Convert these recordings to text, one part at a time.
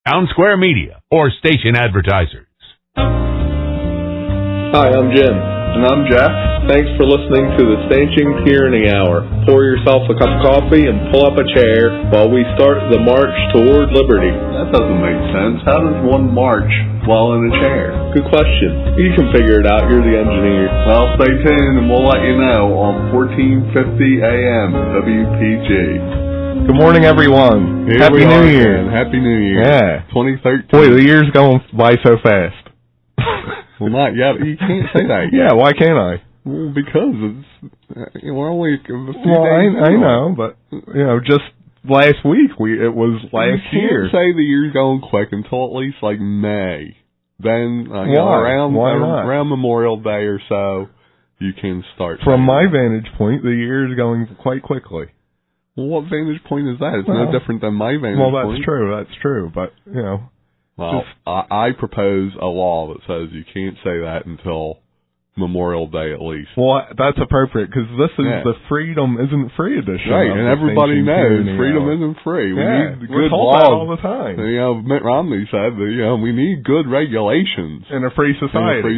Town Square Media, or station advertisers. Hi, I'm Jim. And I'm Jack. Thanks for listening to the Stanching Tyranny Hour. Pour yourself a cup of coffee and pull up a chair while we start the march toward liberty. That doesn't make sense. How does one march while in a chair? Good question. You can figure it out. You're the engineer. Well, stay tuned and we'll let you know on 1450 AM WPG. Good morning, everyone. Happy New Year. Again. Happy New Year. Yeah. 2013. Boy, the year's going by so fast. Well, not yet. You can't say that yet. Yeah, why can't I? Well, because we're only a few Well, days I know, but, just last week, it was last year. You can't say the year's going quick until at least, May. Then, around Memorial Day or so, you can start. From my vantage point, the year is going quite quickly. Well, what vantage point is that? It's no different than my vantage point. Well, that's true, but, Well, I propose a law that says you can't say that until Memorial Day at least. Well, that's appropriate, because this is the Freedom Isn't Free edition. Right, and everybody knows freedom isn't free. We need good laws all the time. Mitt Romney said that, we need good regulations. In a free society.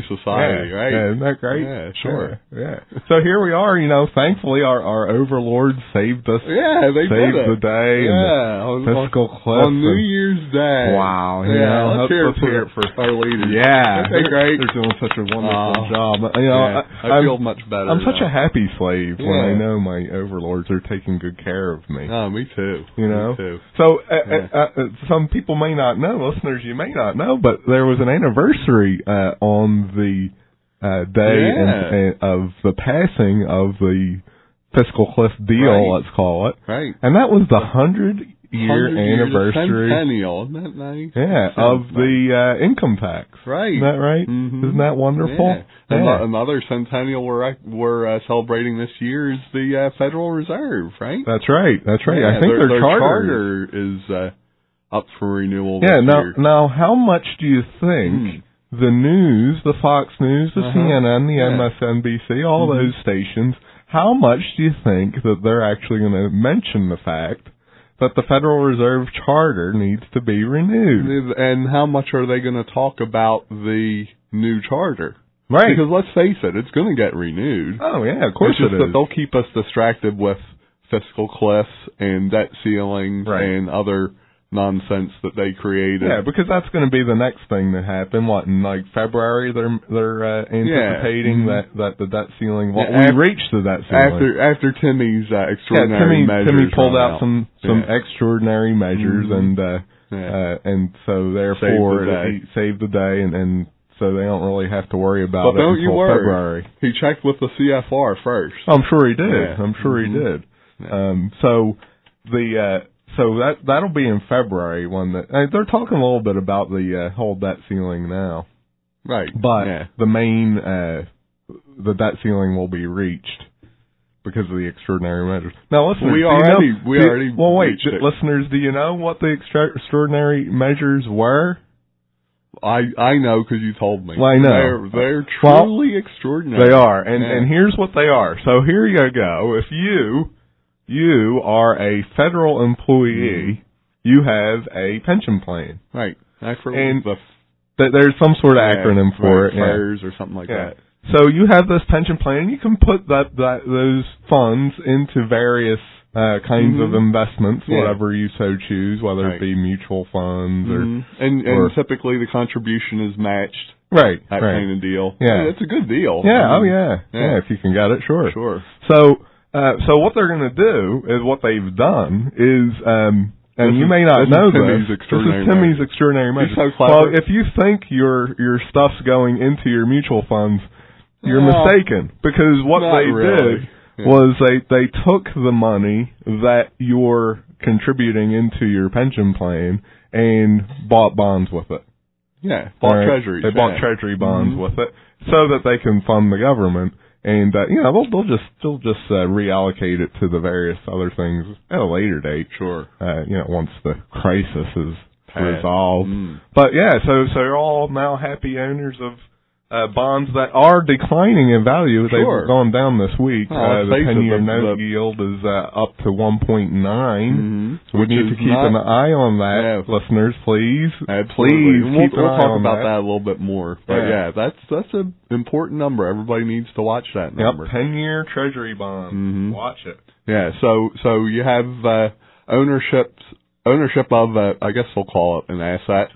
Right? Yeah, isn't that great? Yeah, sure. Yeah. So here we are, thankfully our overlords saved us. Yeah, they saved did it. the day. Yeah. And the fiscal cliff. On New Year's Day. Wow. Let's hear it for our leaders. Yeah. Okay, great. They're doing such a wonderful job. I feel much better. I'm such a happy slave when I know my overlords are taking good care of me. Oh, me too. Me too. So some people may not know, listeners, you may not know, but there was an anniversary on the day of the passing of the fiscal cliff deal, let's call it. Right. And that was the 100-year anniversary. Centennial, isn't that nice? Yeah, of the income tax. Right. Isn't that right? Mm-hmm. Isn't that wonderful? Yeah. Another centennial we're celebrating this year is the Federal Reserve, right? That's right. Yeah, I think their charter is up for renewal this year. Now, how much do you think the news, the Fox News, the CNN, the MSNBC, all those stations, how much do you think that they're actually going to mention the fact that the Federal Reserve Charter needs to be renewed? And how much are they going to talk about the new charter? Right. Because let's face it, it's going to get renewed. Oh, yeah, of course it's just it that is. they'll keep us distracted with fiscal cliffs and debt ceilings and other nonsense that they created. Yeah, because that's going to be the next thing that happened. What, in February they're anticipating that the debt ceiling, we reached the debt ceiling. After Timmy's extraordinary measures. Timmy pulled out some extraordinary measures and so therefore he saved the day and so they don't really have to worry about it until February. He checked with the CFR first. I'm sure he did. Yeah. I'm sure he did. Yeah. So that'll be in February when they're talking a little bit about the whole debt ceiling now. Right. But the main the debt ceiling will be reached because of the extraordinary measures. Now, listeners, listeners, do you know what the extraordinary measures were? I know because you told me. Well, I know. They're truly extraordinary. They are, and here's what they are. So here you go. If you are a federal employee, you have a pension plan. Right. There's some sort of acronym for it. FERS or something like that. So you have this pension plan. You can put those funds into various kinds of investments, whatever you so choose, whether it be mutual funds or... And typically the contribution is matched. Right. That kind of deal. Yeah. It's a good deal. Yeah, Yeah, if you can get it, sure. Sure. So what they're going to do is what they've done is... and you may not know this. This is Timmy's extraordinary measure. So well, if you think your stuff's going into your mutual funds, you're mistaken. Because what they did was they took the money that you're contributing into your pension plan and bought bonds with it. Yeah, bought treasuries. They bought treasury bonds with it so that they can fund the government. And they'll just reallocate it to the various other things at a later date. Sure. Once the crisis is resolved. But so they're all now happy owners bonds that are declining in value. Sure. They've gone down this week. The 10-year note the yield is up to 1.9. Mm-hmm. So we need to keep an eye on that, listeners. Please, absolutely. Please keep an eye talk on about that a little bit more. But that's an important number. Everybody needs to watch that number. Yep, 10-year Treasury bond. Mm-hmm. Watch it. Yeah. So you have ownership of I guess we'll call it an asset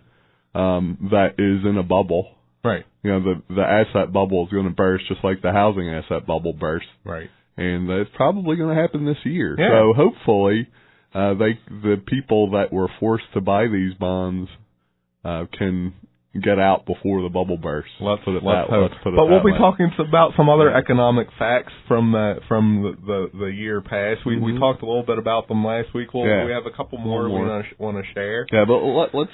that is in a bubble. Right. You know, the asset bubble is going to burst just like the housing asset bubble burst. Right. And it's probably going to happen this year. Yeah. So hopefully, the people that were forced to buy these bonds can get out before the bubble bursts. Let's put it that way. But we'll be talking about some other economic facts from the year past. We talked a little bit about them last week. We have a couple more we want to share. Yeah, but let's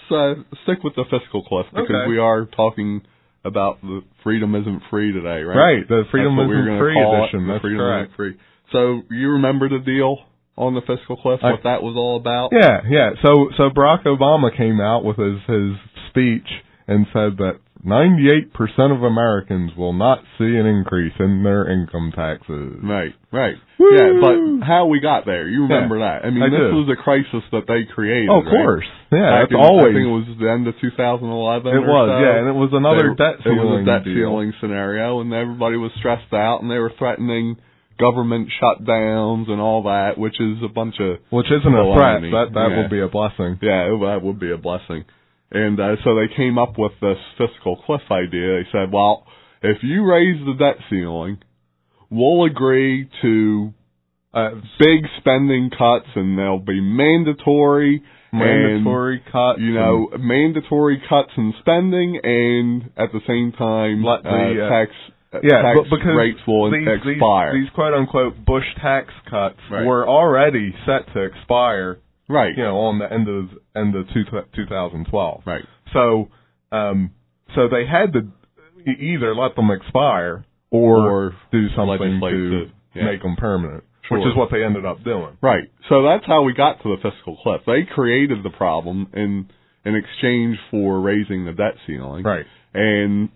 stick with the fiscal cliff because we are talking about the Freedom Isn't Free today, right? Right, the Freedom Isn't Free edition. That's correct. Free. So you remember the deal on the fiscal cliff, what that was all about? Yeah. So Barack Obama came out with his speech and said that 98% of Americans will not see an increase in their income taxes. Right. Woo! Yeah, but how we got there, you remember that. I mean, this was a crisis that they created, of course. Right? Yeah, that's always. I think it was the end of 2011 It was, and it was another debt ceiling. It was a debt ceiling scenario, and everybody was stressed out, and they were threatening government shutdowns and all that, which is a bunch of Which isn't a threat. That would be a blessing. Yeah, that would be a blessing. And so they came up with this fiscal cliff idea. They said, well, if you raise the debt ceiling, we'll agree to big spending cuts, and they'll be mandatory cuts. Mandatory cuts in spending, and at the same time, tax rates will expire. These quote-unquote Bush tax cuts were already set to expire. Right. On the end of 2012. Right. So they had to either let them expire or do something to make them permanent, which is what they ended up doing. Right. So that's how we got to the fiscal cliff. They created the problem in exchange for raising the debt ceiling. Right. And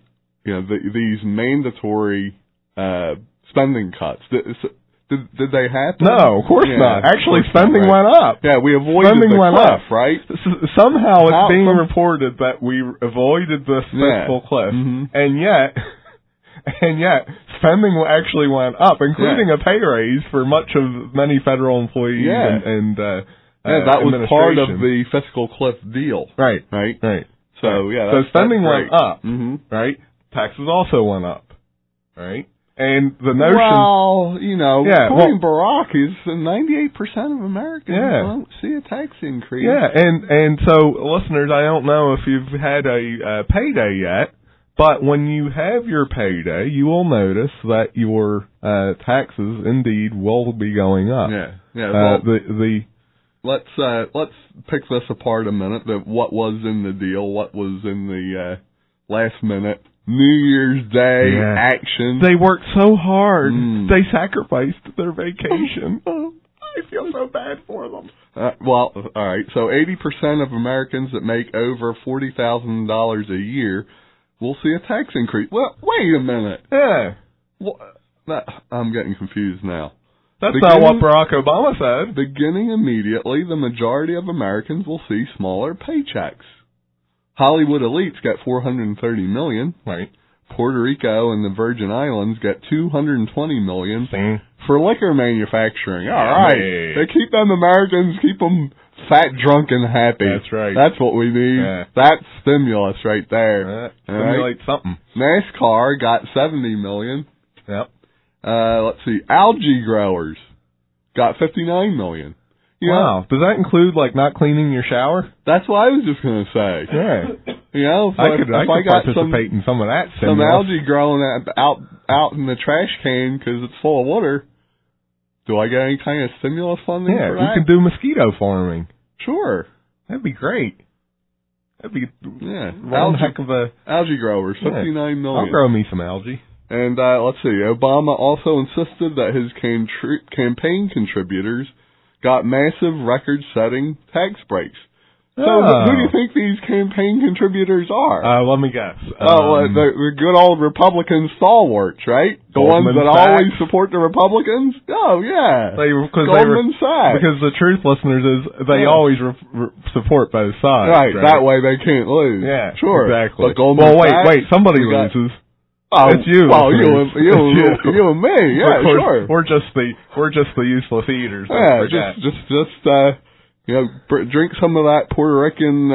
these mandatory spending cuts. Did they happen? No, of course not. Actually, spending went up. Yeah, we avoided the cliff, right? Somehow it's being reported that we avoided the fiscal cliff, and yet spending actually went up, including a pay raise for many federal employees and that was part of the fiscal cliff deal. Right. So so spending went up, right? Taxes also went up, right? And the notion... Barack is 98% of Americans don't see a tax increase. Yeah, and so, listeners, I don't know if you've had a payday yet, but when you have your payday, you will notice that your taxes, indeed, will be going up. Let's pick this apart a minute. What was in the deal? What was in the last minute New Year's Day action? They worked so hard. They sacrificed their vacation. I feel so bad for them. All right. So 80% of Americans that make over $40,000 a year will see a tax increase. Well, wait a minute. Yeah. I'm getting confused now. That's not what Barack Obama said. Beginning immediately, the majority of Americans will see smaller paychecks. Hollywood elites get $430 million. Right. Puerto Rico and the Virgin Islands get $220 million for liquor manufacturing. All right. They keep them Americans, keep them fat, drunk, and happy. That's right. That's what we need. Yeah. That's stimulus right there. Stimulate something. NASCAR got $70 million. Yep. Let's see. Algae growers got $59 million. Wow. Does that include, not cleaning your shower? That's what I was just going to say. Yeah. If I could got participate in some of that stimulus. Some algae growing out in the trash can because it's full of water, do I get any kind of stimulus funding for that? Yeah, you can do mosquito farming. Sure. That'd be great. That'd be one heck of a... Algae growers, $59 million. I'll grow me some algae. And let's see, Obama also insisted that his campaign contributors got massive record-setting tax breaks. So who do you think these campaign contributors are? Let me guess. The good old Republican stalwarts, right? The ones that always support the Republicans? Oh, yeah. Goldman Sachs. Because the truth, listeners, is they always support both sides. Right, that way they can't lose. Yeah, sure. Exactly. But Goldman Sachs, wait, somebody loses. It's you. Well, you and me. Yeah, sure. We're just the useless eaters. Yeah, just drink some of that Puerto Rican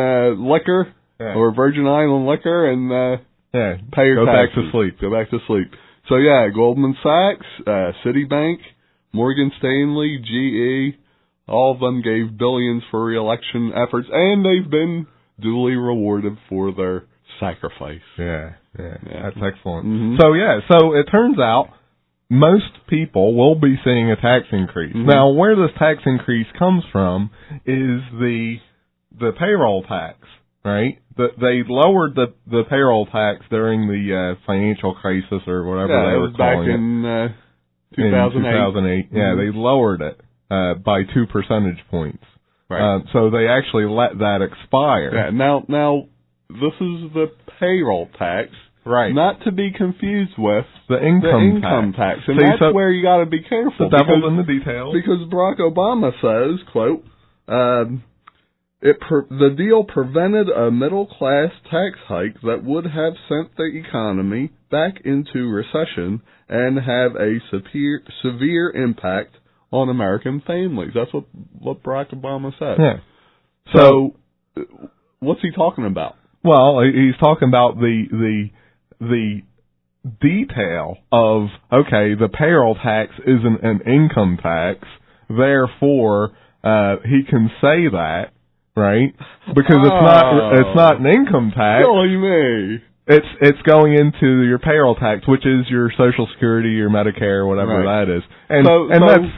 liquor or Virgin Island liquor and pay your taxes. Go back to sleep. So Goldman Sachs, Citibank, Morgan Stanley, GE, all of them gave billions for re-election efforts, and they've been duly rewarded for their sacrifice. Yeah. That's excellent. Mm-hmm. So it turns out most people will be seeing a tax increase. Mm-hmm. Now, where this tax increase comes from is the payroll tax, right? They lowered the payroll tax during the financial crisis or whatever they were calling it. Back in 2008. Yeah, they lowered it by 2 percentage points. Right. So they actually let that expire. Yeah. Now this is the payroll tax. Right. Not to be confused with the income tax. And that's where you got to be careful. The devil's in the details. Because Barack Obama says, quote, the deal prevented a middle-class tax hike that would have sent the economy back into recession and have a severe impact on American families. That's what Barack Obama said. Yeah. So what's he talking about? Well, he's talking about the detail of, the payroll tax isn't an income tax, therefore he can say that, right? Because it's not an income tax. Silly me. It's going into your payroll tax, which is your Social Security, your Medicare, whatever that is, and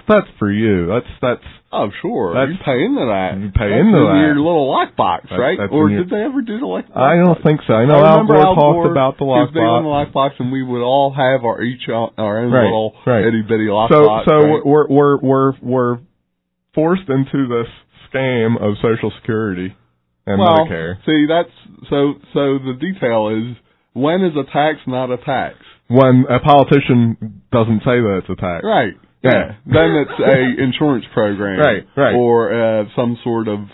that's for you. That's oh sure, you pay into that. You pay into that. Your little lockbox, right? Or did they ever do the lockbox? I don't think so. I know Al Gore talked about the lockbox. He was on the lockbox, and we would all have our own little itty bitty lockbox. So we're forced into this scam of Social Security and Medicare. See, that's so the detail is, when is a tax not a tax? When a politician doesn't say that it's a tax. Right. Yeah. Then it's a insurance program. Right. Or some sort of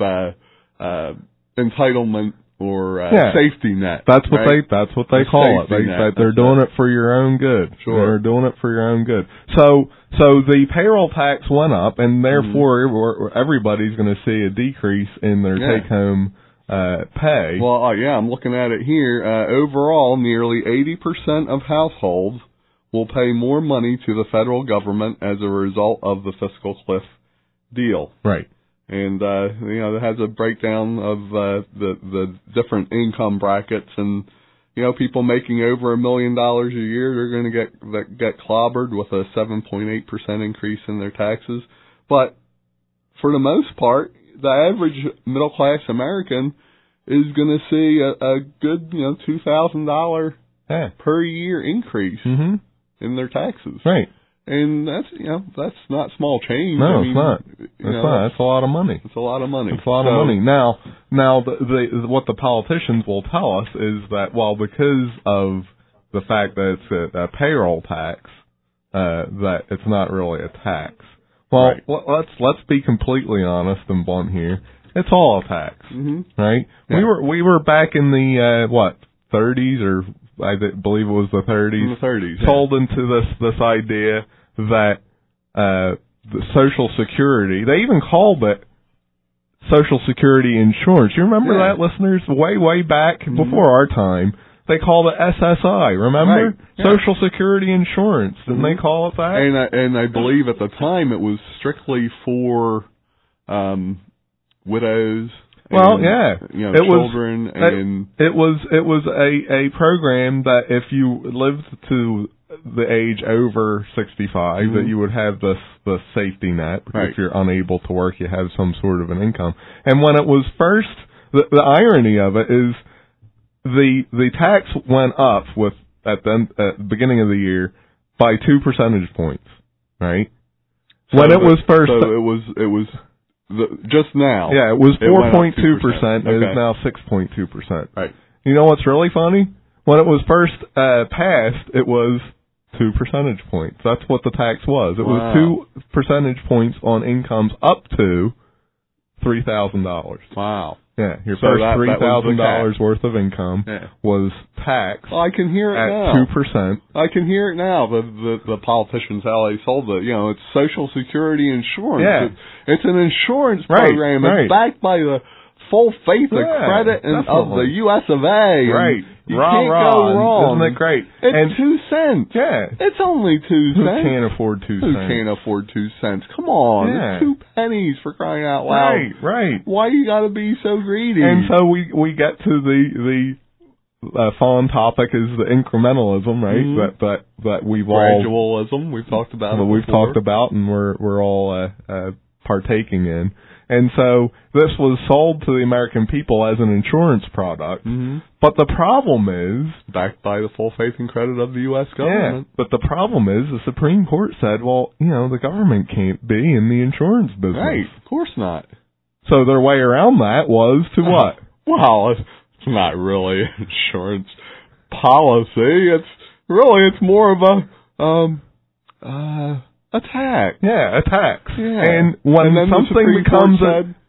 entitlement or safety net. That's what they call it. They're doing it for your own good. Sure. They're doing it for your own good. So the payroll tax went up, and therefore everybody's going to see a decrease in their take-home pay. Well, I'm looking at it here. Overall, nearly 80% of households will pay more money to the federal government as a result of the fiscal cliff deal. Right. And it has a breakdown of the different income brackets, and people making over $1 million a year, they're going to get clobbered with a 7.8% increase in their taxes. But for the most part, the average middle class American is going to see a good $2,000 per year increase in their taxes. Right. And that's not small change. No, it's not. That's a lot of money. It's a lot of money. It's a lot of money. Now, what the politicians will tell us is that, because of the fact that it's a payroll tax, that it's not really a tax. Well, let's be completely honest and blunt here. It's all a tax, right? Yeah. We were back in the 30s, or I believe it was the 30s. In the 30s, sold into this idea that the Social Security, they even called it Social Security insurance. You remember that, listeners? Way back before our time. They called it SSI, remember? Right. Yeah. Social Security Insurance. Didn't they call it that? And I believe at the time it was strictly for widows. Well, children. It was a program that if you lived to the age over 65, that you would have the safety net, because if you're unable to work, you have some sort of an income. And when it was first, the irony of it is, the tax went up at the beginning of the year by 2 percentage points, right? When it was first, so it was Just now. Yeah, it was 4.2%. Okay. It is now 6.2%. Right. You know what's really funny? When it was first passed, it was 2 percentage points. That's what the tax was. It was 2 percentage points on incomes up to $3,000. Wow. Yeah, your first $3,000 worth of income was taxed. Well, I can hear it at now. 2%. I can hear it now. The politicians, how they sold it. You know, it's Social Security insurance. Yeah. It's an insurance program. Right. It's backed by the full faith and credit of the U.S. of A. Right. You can't go wrong. Isn't it great? It's 2 cents. Yeah. It's only 2 cents. Who can't afford 2 cents? Who can't afford 2 cents? Come on. Yeah. It's 2 pennies for crying out loud. Right. Why you got to be so greedy? And so we get to the fun topic is the incrementalism, right? Mm-hmm. That we've all gradualism. We've talked about. That we've talked about, and we're all partaking in. And so this was sold to the American people as an insurance product. Mm-hmm. But the problem is... backed by the full faith and credit of the U.S. government. Yeah, but the problem is the Supreme Court said, well, you know, the government can't be in the insurance business. Right, of course not. So their way around that was to what? Well, it's not really insurance policy. It's more of a tax. Yeah, a tax. Yeah. And when something becomes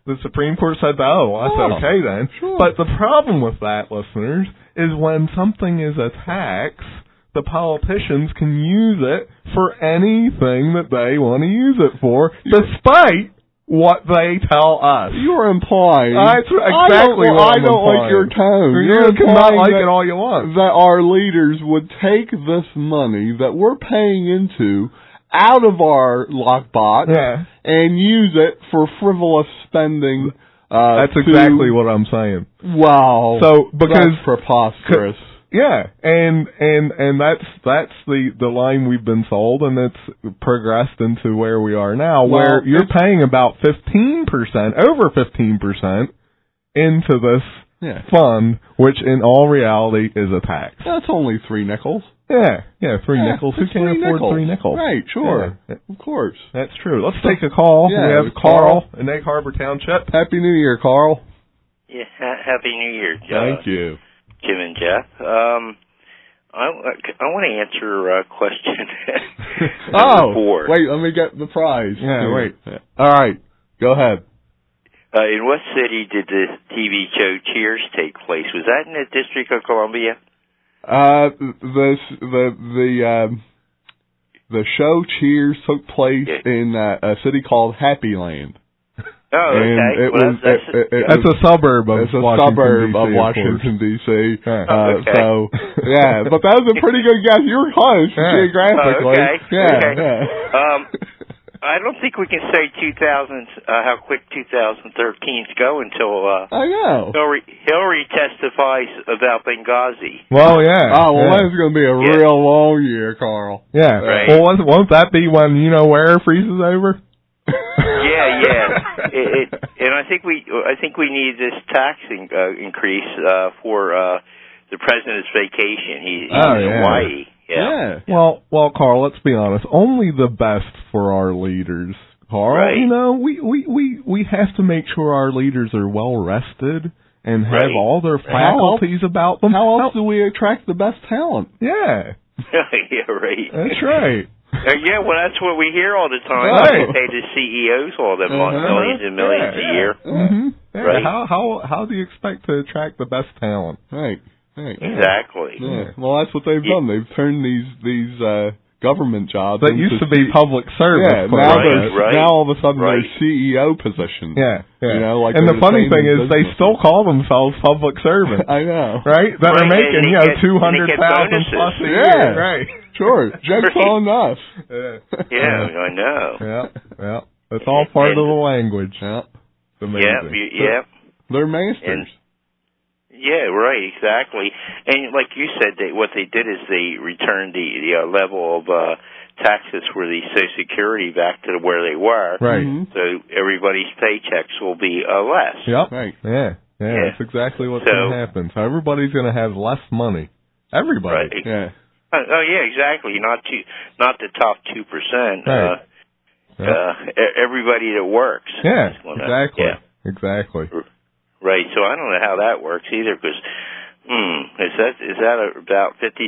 the Supreme Court said, that's okay then. Sure. But the problem with that, listeners, is when something is a tax, the politicians can use it for anything that they want to use it for, despite what they tell us. You're implying. That's exactly what I'm I don't implying. like your tone. You can not like it all you want. That our leaders would take this money that we're paying into out of our lockbox and use it for frivolous spending. That's exactly what I'm saying. Wow. So because that's preposterous. Yeah, and that's the line we've been sold, and it's progressed into where we are now, where you're paying about 15%, over 15% into this fund, which in all reality is a tax. That's only 3 nickels. Yeah, 3 nickels. Who can't afford 3 nickels? Right, sure. Yeah. Of course. That's true. Let's take a call. Yeah, we have Carl in Egg Harbor Township. Happy New Year, Carl. Yeah, Happy New Year, Thank you. Jim and Jeff. I want to answer a question. Wait, let me get the prize. Yeah, wait. All right, go ahead. In what city did the TV show Cheers take place? Was that in the District of Columbia? The show Cheers took place in a city called Happy Land. Oh, okay. That's a suburb of Washington, D.C. So, but that was a pretty good guess. You were close geographically. I don't think we can say how quick 2013's go until I know. Hillary testifies about Benghazi. Well, yeah. That's going to be a real long year, Carl. Yeah. Right. Well, won't that be when where freezes over? And I think we need this tax increase for the president's vacation. He's in Hawaii. Yeah. Well, Carl, let's be honest. Only the best for our leaders, Carl. Right. You know, we have to make sure our leaders are well rested and have all their faculties about them. How else do we attract the best talent? Yeah. Yeah, right. That's right. Well, that's what we hear all the time. Right. They pay the CEOs all them millions and millions a year. Mm-hmm. Yeah. Right. How do you expect to attract the best talent? Right. Exactly. Yeah. Well, that's what they've done. They've turned these government jobs that used to be public service. Yeah. Now all of a sudden they're CEO positions. Yeah. You know, like and the funny thing is, they still call themselves public servants. I know. Right? That are making $200,000 plus a year. Yeah. Right. Sure. Jokes on us. Yeah, I know. Yeah. It's all part of the language. Yeah. It's amazing. Yeah. They're masters. Yeah, right, exactly. And like you said, what they did is they returned the level of taxes for the Social Security back to where they were. Right. Mm-hmm. So everybody's paychecks will be less. Yep. Right. Yeah. That's exactly what's going to happen. So everybody's going to have less money. Everybody. Right. Yeah. Oh, yeah, exactly. Not the top 2%. Right. everybody that works. Yeah, exactly. Yeah. Exactly. Right. So I don't know how that works either, because is that about 53%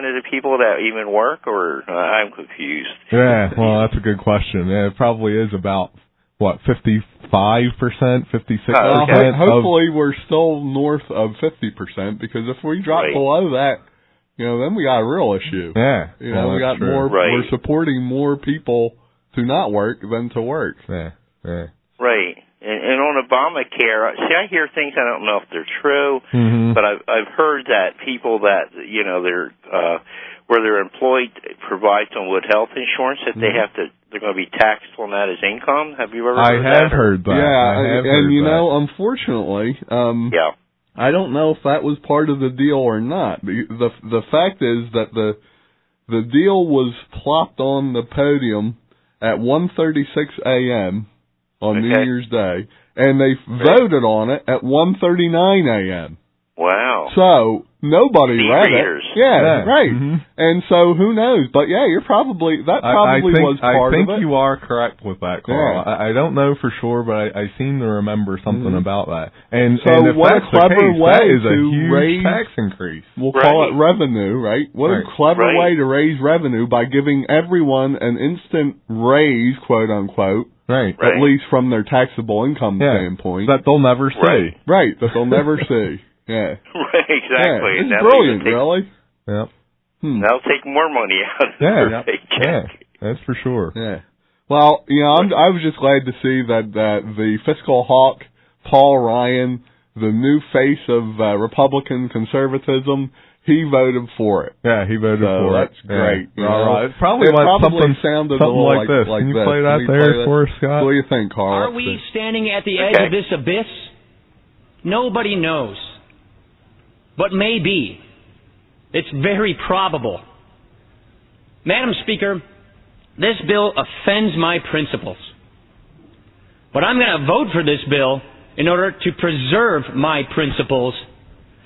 of the people that even work, or I'm confused. Yeah. Well, that's a good question. Yeah, it probably is about 55%, 56%. Hopefully, we're still north of 50%, because if we drop below that, then we got a real issue. Yeah. We got true. more. We're supporting more people to not work than to work. Yeah. Yeah. Right. And on Obamacare, see, I hear things, I don't know if they're true, but I've heard that people that, they're, where they're employed provides them with health insurance, that they're going to be taxed on that as income. Have you ever heard that? I have heard that. Yeah, unfortunately, I don't know if that was part of the deal or not. The fact is that the deal was plopped on the podium at 1:36 a.m. on New Year's Day, and they voted on it at 1:39 a.m. Wow. So nobody read it. Yeah, right. And so who knows? But yeah, you're probably was part of it. I think you are correct with that, Carl. Yeah. I don't know for sure, but I seem to remember something about that. And so if what a clever way that is a to huge raise tax increase. We'll call it revenue, right? What a clever way to raise revenue by giving everyone an instant raise, quote unquote. Right. At least from their taxable income standpoint. That they'll never see. Right. That they'll never see. Yeah. Right, exactly. Yeah. It's brilliant, really. Yep. They'll take more money out of their paycheck. Yeah, that's for sure. Yeah. Well, I was just glad to see that the fiscal hawk, Paul Ryan, the new face of Republican conservatism, he voted for it. Yeah, he voted for it. That's great. Yeah. All right. It probably sounded something like this. Can you play that there for us, Scott? What do you think, Carl? Are we standing at the edge of this abyss? Nobody knows. But maybe. It's very probable. Madam Speaker, this bill offends my principles. But I'm going to vote for this bill in order to preserve my principles,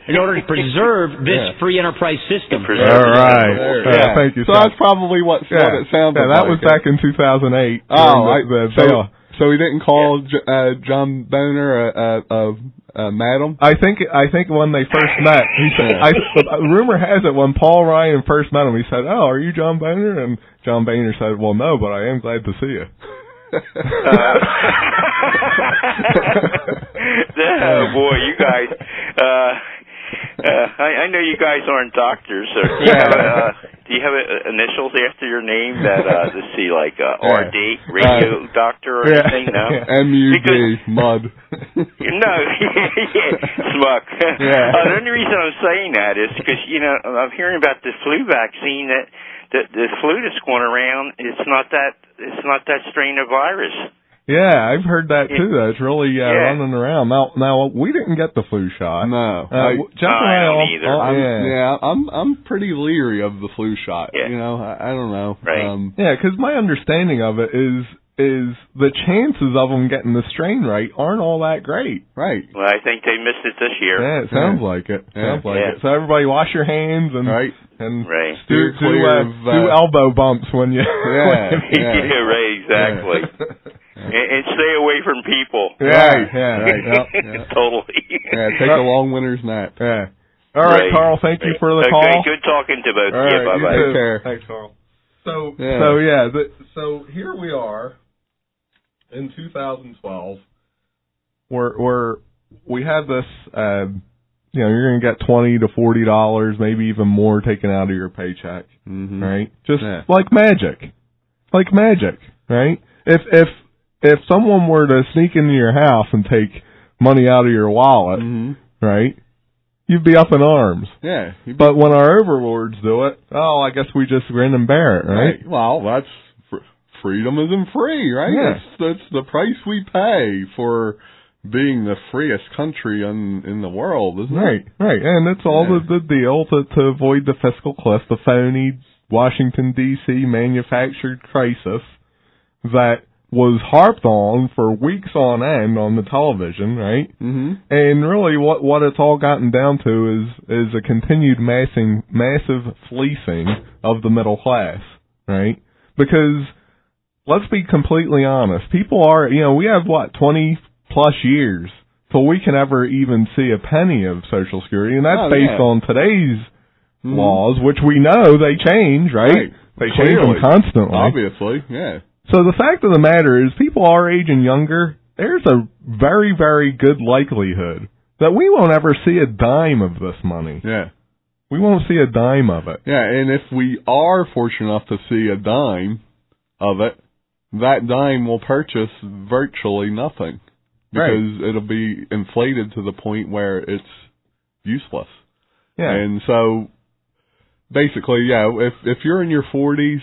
in order to preserve this free enterprise system. All right. Thank you. So that's probably what it sounded like. That was back in 2008. So he didn't call John Boehner a madam? I think when they first met, he said, rumor has it when Paul Ryan first met him, he said, "Oh, are you John Boehner?" And John Boehner said, "Well, no, but I am glad to see you." Oh boy, you guys! I know you guys aren't doctors. So do you have initials after your name that let's see, like RD, radio doctor, or anything? No, MUD, mud. No, smuck. The only reason I'm saying that is because I'm hearing about this flu vaccine that the flu that's going around. It's not that strain of virus. Yeah, I've heard that too. It's really running around. Now we didn't get the flu shot. No, Jeff and I don't either. I'm pretty leery of the flu shot. Yeah. I don't know. Right. Because my understanding of it is the chances of them getting the strain right aren't all that great. Right. Well, I think they missed it this year. Yeah, it sounds like it. Sounds like it. So everybody wash your hands and do elbow bumps when you. Yeah, right, exactly. And stay away from people. Right. Totally. Yeah, take a long winter's nap. Yeah. All right, Carl. Thank you for the call. Okay, good talking to both of you. Bye bye. Take care. Thanks, Carl. So here we are in 2012. We have this. You're going to get $20 to $40, maybe even more, taken out of your paycheck, right? Just like magic, right? If someone were to sneak into your house and take money out of your wallet, right, you'd be up in arms. Yeah. But when our overlords do it, I guess we just grin and bear it, right? Well, that's freedom isn't free, right? Yeah. That's the price we pay for being the freest country in the world, isn't it? Right. And it's all the deal to avoid the fiscal cliff, the phony Washington, D.C. manufactured crisis that was harped on for weeks on end on the television, right? And really what it's all gotten down to is a continued massive fleecing of the middle class, right? Because let's be completely honest. People are, we have 20 plus years till we can ever even see a penny of Social Security, and that's based on today's laws, which we know they change, right? They change them constantly. Obviously, yeah. So the fact of the matter is, people our age and younger, there's a very, very good likelihood that we won't ever see a dime of this money. Yeah. We won't see a dime of it. Yeah, and if we are fortunate enough to see a dime of it, that dime will purchase virtually nothing. Because it'll be inflated to the point where it's useless. Yeah. And so, basically, if you're in your 40s,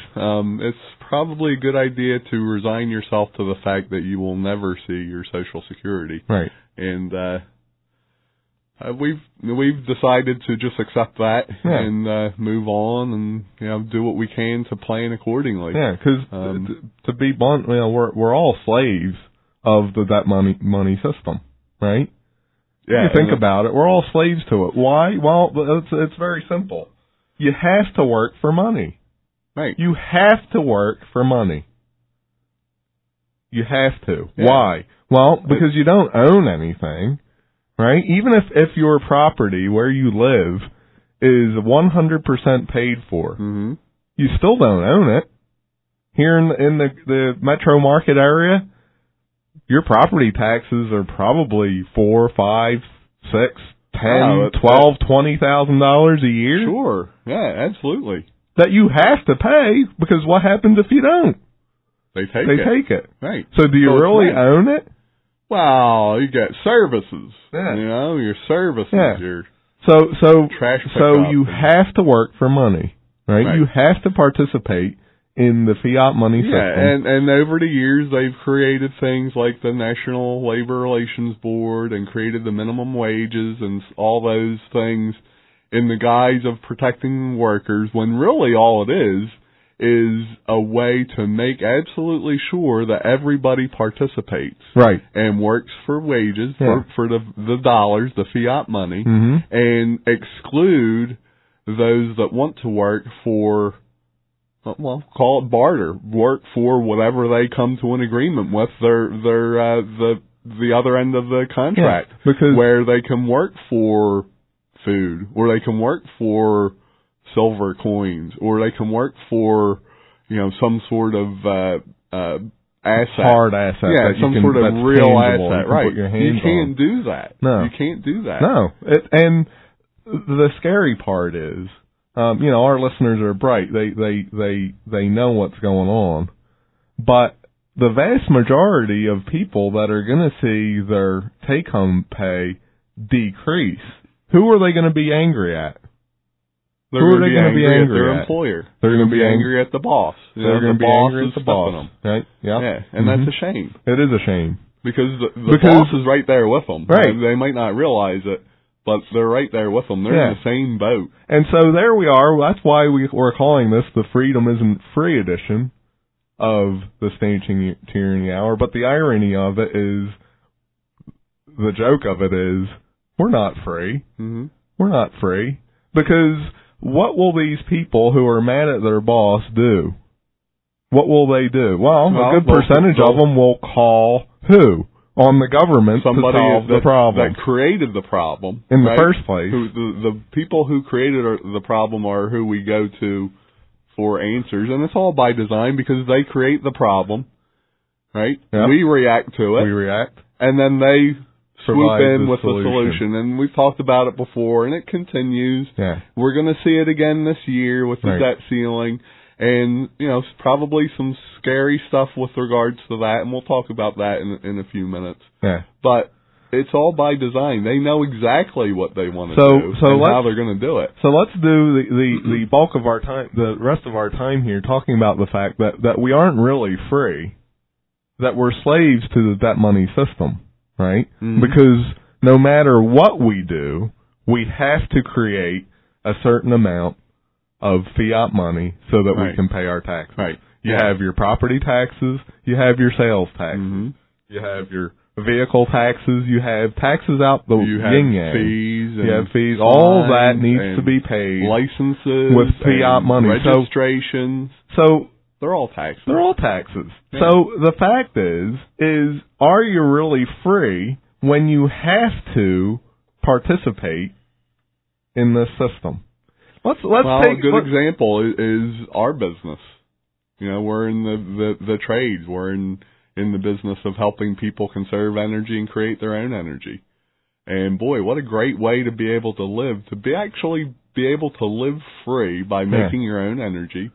it's probably a good idea to resign yourself to the fact that you will never see your Social Security. Right. And we've decided to just accept that and move on and do what we can to plan accordingly. Yeah, because to be blunt, we're all slaves of that money system, right? Yeah. You think about it, we're all slaves to it. Why? Well, it's very simple. You have to work for money. Right. You have to work for money. You have to. Yeah. Why? Well, because you don't own anything, right? Even if your property where you live is 100% paid for, you still don't own it. Here in the metro market area, your property taxes are probably $4, $5, $6, $10, $12, $20,000 a year. Sure. Yeah, absolutely. That you have to pay, because what happens if you don't? They take it. Right. So do you really own it? Well, you get services. Yeah. Your services. Yeah. Your trash pickup. So you have to work for money, right? You have to participate in the fiat money system. Yeah, and over the years, they've created things like the National Labor Relations Board and created the minimum wages and all those things in the guise of protecting workers, when really all it is a way to make absolutely sure that everybody participates. Right. And works for wages, for the dollars, the fiat money, and exclude those that want to work for, well, call it barter, work for whatever they come to an agreement with the other end of the contract, because where they can work for food, or they can work for silver coins, or they can work for, some sort of asset, hard asset, some sort of real asset, right? You can't do that. No, you can't do that. No, and the scary part is, our listeners are bright. They know what's going on, but the vast majority of people that are going to see their take-home pay decrease, who are they going to be angry at? Who are they going to be angry at? Their employer. They're going to be angry at the boss. They're going to be angry at the boss. Right? Yeah, and that's a shame. It is a shame. Because the boss is right there with them. Right. They might not realize it, but they're right there with them. They're in the same boat. And so there we are. That's why we're calling this the Freedom Isn't Free edition of the Staging Tyranny Hour. But the irony of it is, the joke of it is, we're not free. Mm-hmm. We're not free. Because what will these people who are mad at their boss do? What will they do? Well, a good percentage of them will call who? On the government to solve the problem. That created the problem. In the first place. The people who created the problem are who we go to for answers. And it's all by design, because they create the problem, right? Yep. We react to it. We react. And then they swoop in with the solution. And we've talked about it before, and it continues. Yeah. We're going to see it again this year with the debt ceiling. And, probably some scary stuff with regards to that, and we'll talk about that in a few minutes. Yeah. But it's all by design. They know exactly what they want to do and how they're going to do it. So let's do the bulk of our time, the rest of our time here, talking about the fact that we aren't really free, that we're slaves to the debt money system, right? Mm-hmm. Because no matter what we do, we have to create a certain amount of fiat money so that we can pay our taxes. Right. You have your property taxes, you have your sales taxes, you have your vehicle taxes, you have taxes out the yin-yang. Fees. You have fees. All that needs to be paid. Licenses. With fiat money. Registrations. So They're all taxes. They're all taxes. Yeah. So the fact is are you really free when you have to participate in this system? Let's take a good example is our business. You know, we're in the trades. We're in the business of helping people conserve energy and create their own energy. And boy, what a great way to be able to live, actually be able to live free by making your own energy,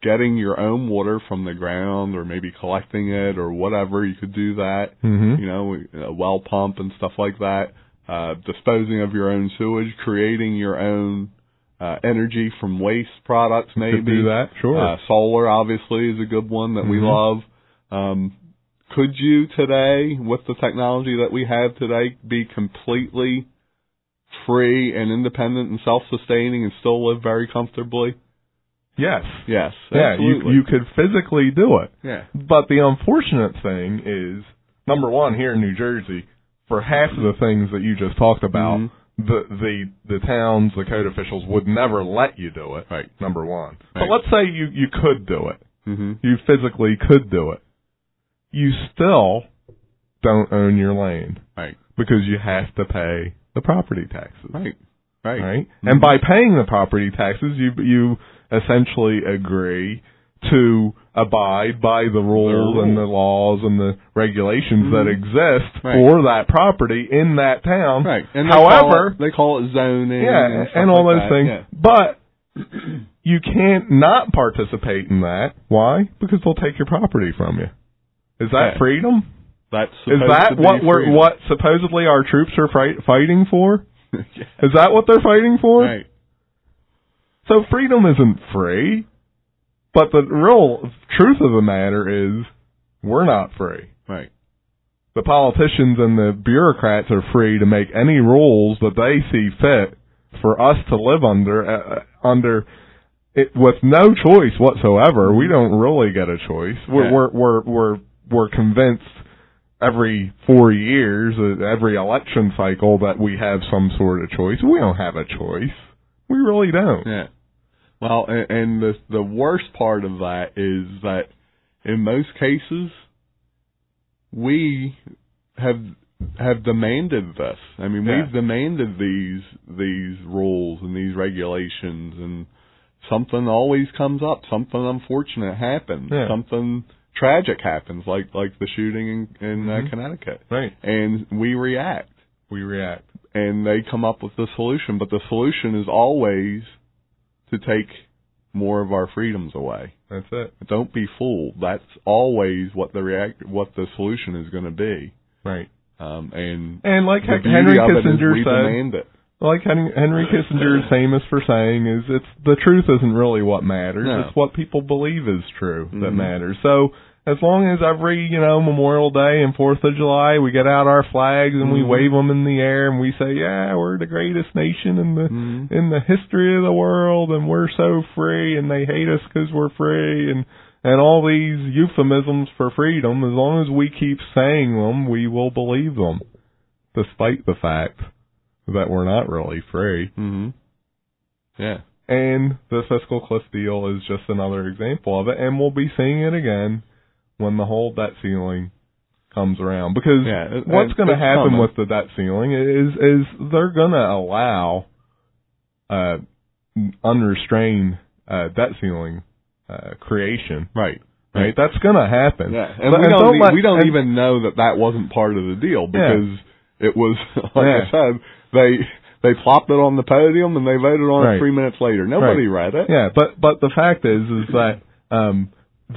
getting your own water from the ground, or maybe collecting it or whatever. You could do that, you know, a well pump and stuff like that, disposing of your own sewage, creating your own energy from waste products, maybe. You could do that, sure. Solar, obviously, is a good one that we love. Could you today, with the technology that we have today, be completely free and independent and self-sustaining and still live very comfortably? Yes. Yes. Yeah, absolutely. you could physically do it. Yeah. But the unfortunate thing is, number one, here in New Jersey, for half of the things that you just talked about, the towns, the code officials would never let you do it. Right. Number one. Right. But let's say you could do it. You physically could do it. You still don't own your land. Right. Because you have to pay the property taxes. Right. Right. Right. And by paying the property taxes, you essentially agree to abide by the rules and the laws and the regulations that exist for that property in that town. Right. And however, they call it zoning. Yeah, and all those things. Yeah. But you can't not participate in that. Why? Because they'll take your property from you. Is that freedom? That's is that what supposedly our troops are fighting for? Is that what they're fighting for? Right. So freedom isn't free, but the real truth of the matter is we're not free. Right. The politicians and the bureaucrats are free to make any rules that they see fit for us to live under it with no choice whatsoever. We don't really get a choice. We're convinced every 4 years, every election cycle, that we have some sort of choice. We don't have a choice. We really don't. Yeah. Well, and the worst part of that is that in most cases, we have demanded this. I mean, we've demanded these rules and these regulations, and something always comes up. Something unfortunate happens. Yeah. Something tragic happens, like the shooting in Connecticut. Right. And we react. And they come up with the solution, but the solution is always to take more of our freedoms away. That's it. Don't be fooled. That's always what the solution is going to be. Right. And like Henry Kissinger said, like Henry Kissinger is famous for saying, is the truth isn't really what matters. No. It's what people believe is true that matters. So as long as every, Memorial Day and 4th of July, we get out our flags and we wave them in the air and we say, yeah, we're the greatest nation in the history of the world, and we're so free, and they hate us because we're free, and all these euphemisms for freedom, as long as we keep saying them, we will believe them, despite the fact that we're not really free. Yeah. And the fiscal cliff deal is just another example of it, and we'll be seeing it again when the whole debt ceiling comes around. Because what's going to happen with the debt ceiling is they're going to allow unrestrained debt ceiling creation. Right. That's going to happen. Yeah. And we don't even know that wasn't part of the deal, because it was, like I said, they plopped it on the podium and they voted on it 3 minutes later. Nobody read it. Yeah, but the fact is that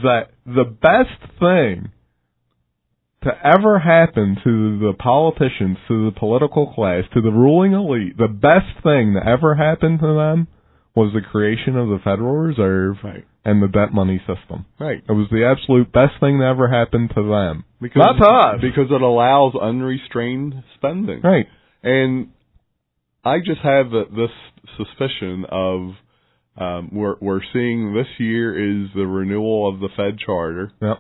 that the best thing to ever happen to the politicians, to the political class, to the ruling elite, the best thing that ever happened to them was the creation of the Federal Reserve and the debt money system. Right. It was the absolute best thing that ever happened to them. Not to us. Because it allows unrestrained spending. Right. And I just have this suspicion of we're seeing this year is the renewal of the Fed charter. Yep.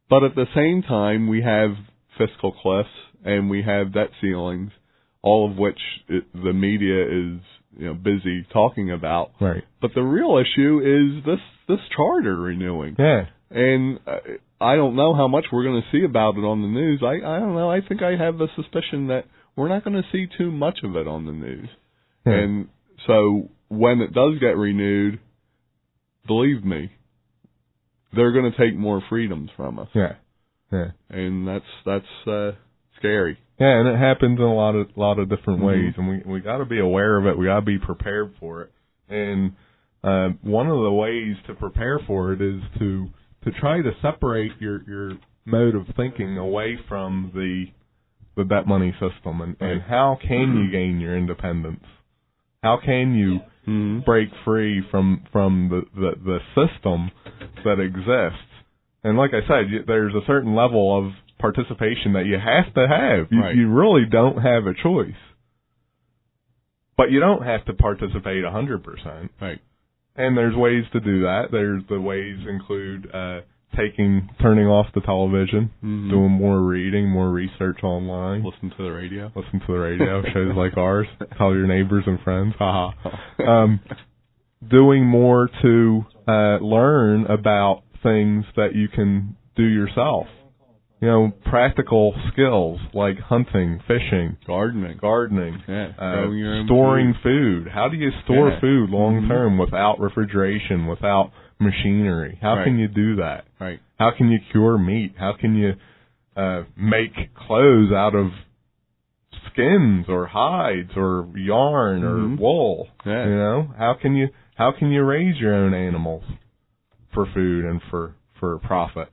But at the same time, we have fiscal cliffs and we have debt ceilings, all of which the media busy talking about. Right. But the real issue is this charter renewing. Yeah. And I don't know how much we're going to see about it on the news. I don't know. I think I have the suspicion that we're not going to see too much of it on the news. Yeah. And so when it does get renewed, believe me, they're going to take more freedoms from us. Yeah. Yeah. And that's scary. Yeah, and it happens in a lot of different ways, and we got to be aware of it. We got to be prepared for it. And one of the ways to prepare for it is to try to separate your mode of thinking away from the debt money system, and how can you gain your independence? How can you break free from the system that exists? And like I said, there's a certain level of participation that you have to have. You really don't have a choice. But you don't have to participate 100%. Right. And there's ways to do that. There's the ways include turning off the television, doing more reading, more research online. Listen to the radio. Shows like ours. Tell your neighbors and friends. Doing more to learn about things that you can do yourself. Practical skills like hunting, fishing, gardening, storing food. How do you store food long term without refrigeration, without machinery? How can you do that? Right. How can you cure meat? How can you make clothes out of skins or hides or yarn or wool? Yeah. How can you raise your own animals for food and for profit?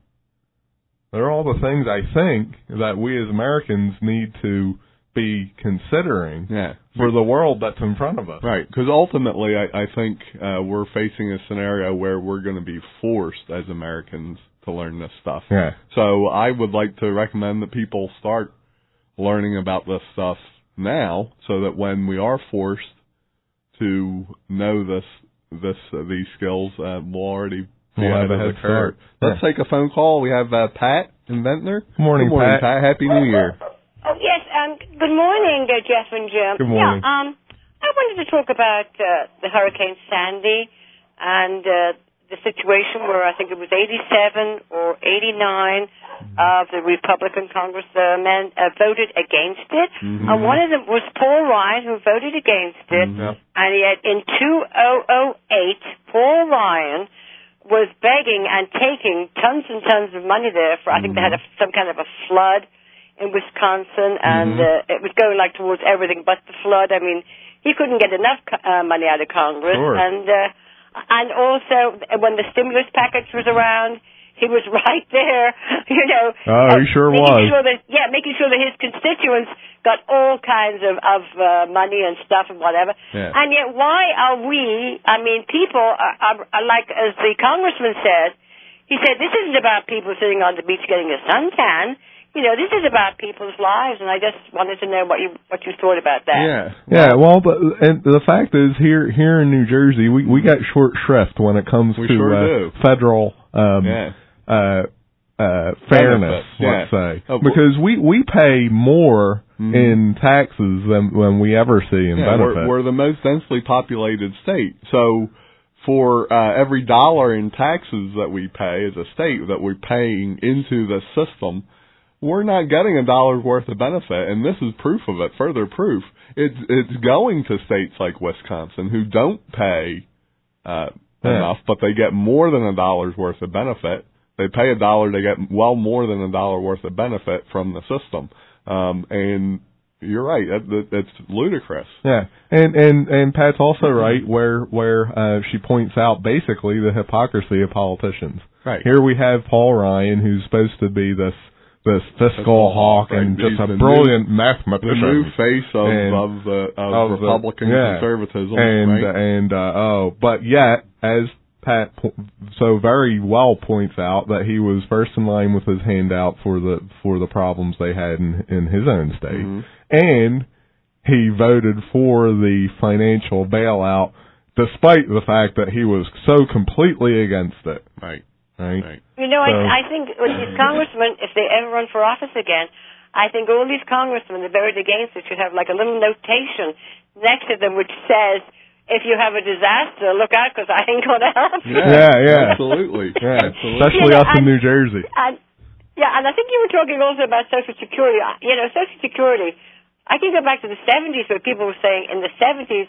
They're all the things I think that we as Americans need to be considering for the world that's in front of us. Right, because ultimately I think we're facing a scenario where we're going to be forced as Americans to learn this stuff. Yeah. So I would like to recommend that people start learning about this stuff now, so that when we are forced to know these skills, we'll already have a head start. Let's take a phone call. We have Pat in Ventnor. Good morning, Pat. Happy New Year. Oh, yes. Good morning, Jeff and Jim. Good morning. Yeah, I wanted to talk about the Hurricane Sandy and the situation where I think it was 87 or 89 of the Republican congressmen voted against it. And one of them was Paul Ryan, who voted against it. And yet in 2008, Paul Ryan was begging and taking tons and tons of money there for, I think they had some kind of a flood in Wisconsin, and it was going like towards everything but the flood. I mean, he couldn't get enough money out of Congress. Sure. And also, when the stimulus package was around, he was right there, Oh, he sure was. Making sure that his constituents got all kinds of money and stuff and whatever. Yeah. And yet, why are we, people are like, as the congressman said, he said, this isn't about people sitting on the beach getting a suntan. This is about people's lives, and I just wanted to know what you thought about that. Yeah. Well, and the fact is, here in New Jersey, we got short shrift when it comes to federal fairness. Let's say, because we pay more in taxes than we ever see in benefits. We're the most densely populated state, so for every dollar in taxes that we pay as a state that we're paying into the system, we're not getting $1 worth of benefit, and this is proof of it. Further proof, it's going to states like Wisconsin who don't pay enough, but they get more than $1 worth of benefit. They pay $1, they get well more than $1 worth of benefit from the system, and you're right. That's ludicrous. Yeah, and Pat's also right where she points out basically the hypocrisy of politicians. Right. Here we have Paul Ryan, who's supposed to be this fiscal hawk and just a brilliant mathematician. The new face of Republican conservatism. But yet, as Pat so very well points out, that he was first in line with his handout for the problems they had in his own state, and he voted for the financial bailout, despite the fact that he was so completely against it. Right. I think with these congressmen, if they ever run for office again, I think all these congressmen that voted against it should have like a little notation next to them which says, if you have a disaster, look out because I ain't going to help you. Yeah. Absolutely. Yeah. Especially us in New Jersey. And I think you were talking also about Social Security. Social Security, I can go back to the 70s where people were saying in the 70s,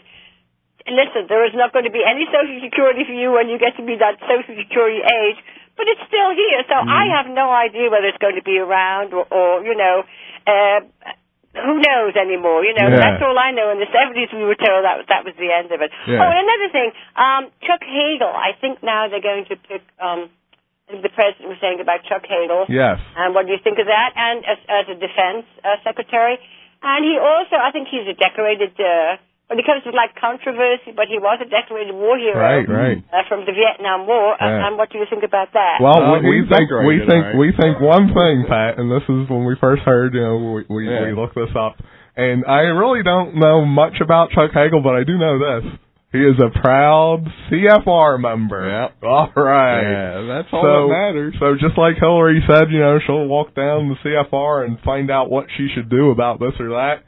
listen, there is not going to be any Social Security for you when you get to be that Social Security age, but it's still here. So I have no idea whether it's going to be around or who knows anymore, That's all I know. In the 70s, we were told that was the end of it. Yeah. Oh, and another thing, Chuck Hagel, I think now they're going to pick, the president was saying about Chuck Hagel. Yes. And what do you think of that? And as a defense secretary. And he also, I think he's a decorated, when it comes to controversy, but he was a decorated war hero. Right. From the Vietnam War. And what do you think about that? Well, we think one thing, Pat, and this is when we first heard, we looked this up. And I really don't know much about Chuck Hagel, but I do know this. He is a proud CFR member. Yep. All right. Yeah, that's all that matters. So just like Hillary said, she'll walk down the CFR and find out what she should do about this or that.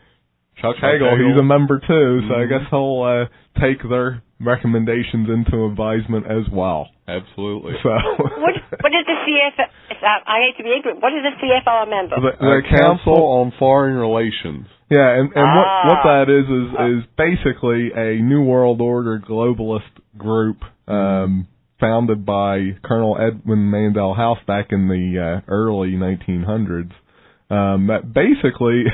Chuck Hagel, he's a member too, so I guess he'll take their recommendations into advisement as well. Absolutely. So, what is the CFR? I hate to be ignorant. What is a CFR member? The Council on Foreign Relations. Yeah, and what that is basically a New World Order globalist group founded by Colonel Edwin Mandell House back in the early 1900s. That basically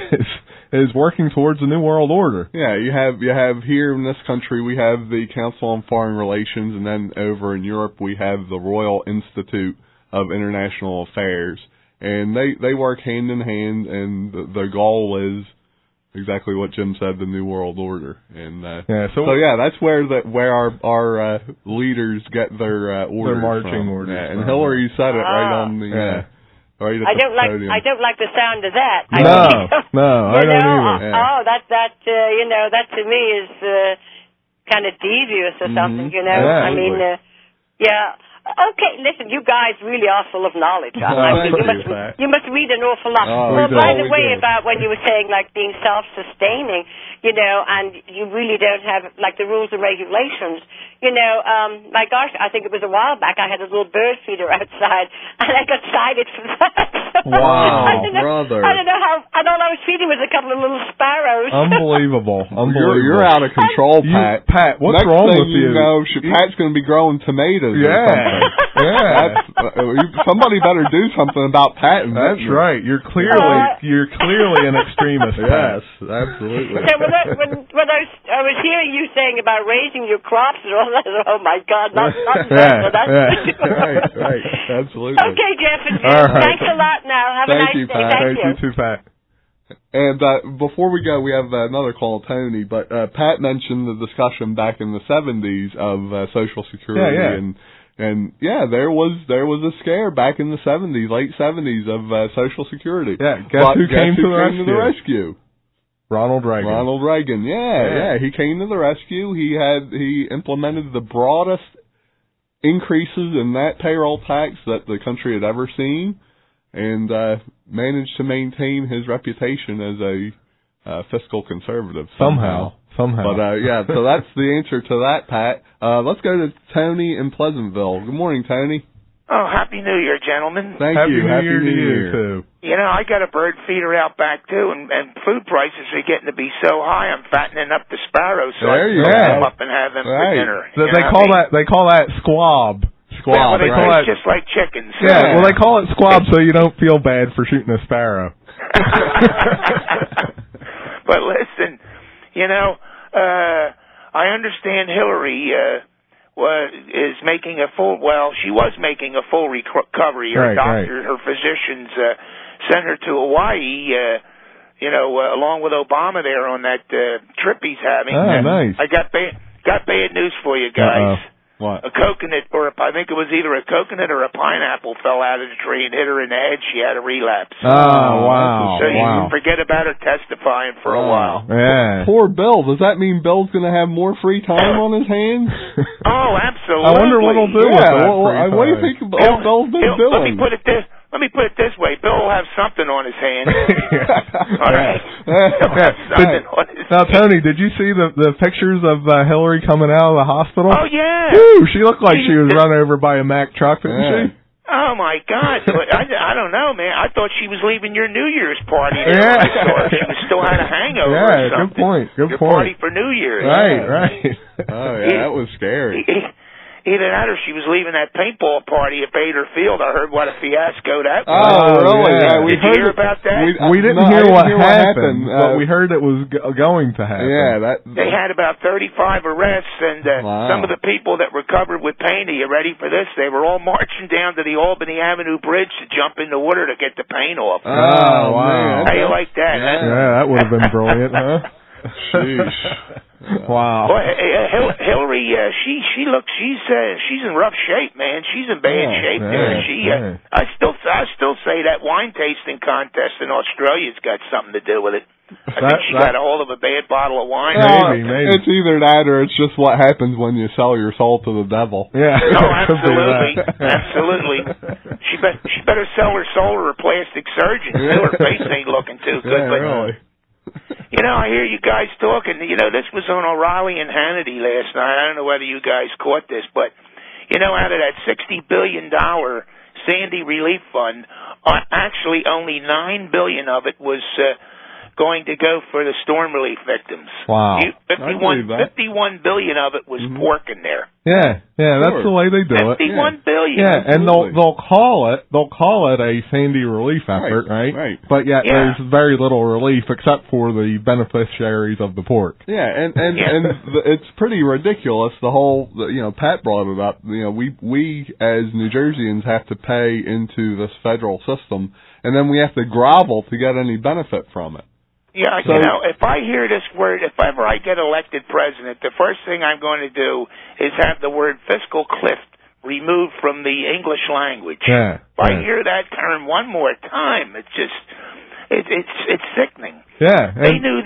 is working towards a new world order. Yeah, you have here in this country we have the Council on Foreign Relations, and then over in Europe we have the Royal Institute of International Affairs, and they work hand in hand, and the goal is exactly what Jim said, the new world order. And that's where our leaders get their orders, their marching from. orders. Yeah, and Hillary said it right on the. Right I don't like the sound of that. No, I don't either. Oh, that to me is kind of devious or something. Okay, listen, you guys really are full of knowledge. You must read an awful lot. By the way, about when you were saying being self-sustaining, and you really don't have the rules and regulations. My gosh, I think it was a while back. I had a little bird feeder outside, and I got cited for that. Wow, brother! I don't know how. And all I was feeding was a couple of little sparrows. Unbelievable! You're out of control, Pat. Pat, what's Next wrong thing with you? Pat's going to be growing tomatoes. Yeah. Somebody better do something about Pat. That's right. You're clearly an extremist. Yes, absolutely. So when I was hearing you saying about raising your crops and all that, oh my God, not right, absolutely. Okay, Jeff and Jim, thanks a lot. Now have a nice day. Pat. Thank you too, Pat. And before we go, we have another call, Tony. But Pat mentioned the discussion back in the 70s of Social Security, and there was a scare back in the 70s, late 70s of Social Security. Yeah, guess who came to the rescue? Ronald Reagan. Yeah, he came to the rescue. He implemented the broadest increases in that payroll tax that the country had ever seen, and managed to maintain his reputation as a fiscal conservative somehow. But so that's the answer to that, Pat. Let's go to Tony in Pleasantville. Good morning, Tony. Oh, Happy New Year, gentlemen. Thank you. Happy New Year too. I got a bird feeder out back too, and food prices are getting to be so high. I'm fattening up the sparrows, so I can them up and have them for dinner. They call that squab. Well, they taste just like chickens. Yeah, well, they call it squab so you don't feel bad for shooting a sparrow. But listen, I understand Hillary is making she was making a full recovery. Her doctor, her physicians sent her to Hawaii, along with Obama there on that trip he's having. Oh, nice. I got bad news for you guys. What? A coconut, or I think it was either a coconut or a pineapple fell out of the tree and hit her in the head. She had a relapse. Oh, wow. So you forget about her testifying for a while. Yeah. Poor Bill. Does that mean Bill's going to have more free time on his hands? Oh, absolutely. I wonder what he'll do with that free time. What do you think Bill's been doing? Let me put it let me put it this way: Bill will have something on his hands. All right. Now, Tony, did you see the pictures of Hillary coming out of the hospital? Oh yeah. Woo, she looked like she was run over by a Mack truck, didn't she? Oh my God! I don't know, man. I thought she was leaving your New Year's party. There when I saw her. She was still had a hangover. Yeah, or something. Good point. Good your point. Party for New Year's. Right. Oh yeah, that was scary. Either that or she was leaving that paintball party at Bader Field. I heard what a fiasco that was. Oh, really? Yeah. Did you hear about that? We didn't hear what happened, but we heard it was going to happen. Yeah, they had about 35 arrests, and some of the people that were covered with paint, are you ready for this? They were all marching down to the Albany Avenue Bridge to jump in the water to get the paint off. Oh, wow. How you like that? Yeah, that would have been brilliant, huh? Sheesh. Wow. Boy, Hillary, she's in rough shape, man. She's in bad shape there. I still say that wine tasting contest in Australia's got something to do with it. I think she got a hold of a bad bottle of wine. Maybe. It's either that or it's just what happens when you sell your soul to the devil. Yeah. Oh, absolutely. She better sell her soul to her plastic surgeon. Her face ain't looking too good. Yeah, really. You know, I hear you guys talking. You know, this was on O'Reilly and Hannity last night. I don't know whether you guys caught this, but, you know, out of that $60 billion Sandy Relief Fund, actually only $9 billion of it was going to go for the storm relief victims. Wow. 51 billion of it was pork in there. Yeah, that's the way they do it. 51 billion. Yeah, and they'll call it a Sandy relief effort, right? But yet there's very little relief except for the beneficiaries of the pork. Yeah, and it's pretty ridiculous. The whole, Pat brought it up. We as New Jerseyans have to pay into this federal system, and then we have to grovel to get any benefit from it. Yeah, so, if I hear this word, if ever I get elected president, the first thing I'm going to do is have the word fiscal cliff removed from the English language. Yeah, if I hear that term one more time, it's just, it's sickening. Yeah. They knew,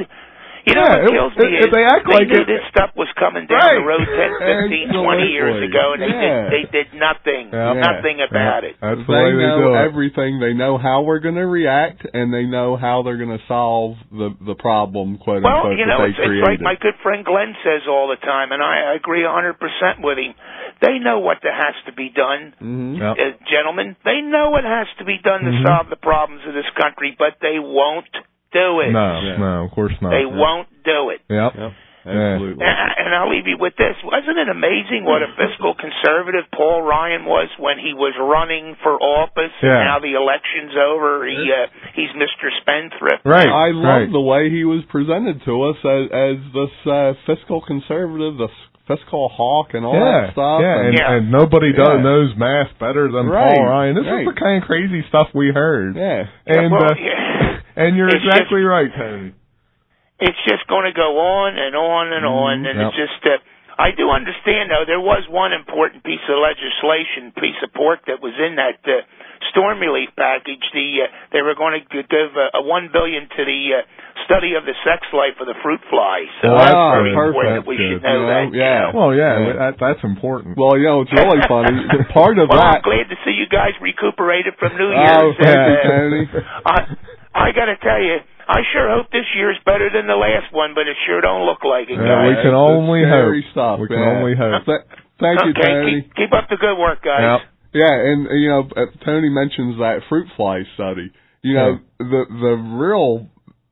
what kills me is they knew this stuff was coming down the road 10, 15, 20 years ago, and they did nothing about it. That's the way they know do it. Everything. They know how we're going to react, and they know how they're going to solve the problem, quote unquote, that they created. It's like my good friend Glenn says all the time, and I agree 100% with him. They know what has to be done, gentlemen. They know what has to be done to solve the problems of this country, but they won't do it. No, of course not. They won't do it. Yep. Absolutely. And I'll leave you with this. Wasn't it amazing what a fiscal conservative Paul Ryan was when he was running for office, and now the election's over, he's Mr. Spendthrift. Right. I love the way he was presented to us as this fiscal conservative, the fiscal hawk and all that stuff. Yeah, and nobody knows math better than Paul Ryan. This is the kind of crazy stuff we heard. Yeah. And you're exactly right, Tony. It's just going to go on and on and on, and it's just. I do understand, though, there was one important piece of legislation, piece of pork that was in that storm relief package. They were going to give $1 billion to the study of the sex life of the fruit fly. So that's very important that we should know that. Yeah. Well, that's important. Well, it's really funny. Part of that. I'm glad to see you guys recuperated from New Year's. I got to tell you, I sure hope this year's better than the last one, but it sure don't look like it, guys. We can only hope. Stuff, we can only hope. Thank you, Tony. Keep up the good work, guys. Yep. Yeah, and Tony mentions that fruit fly study.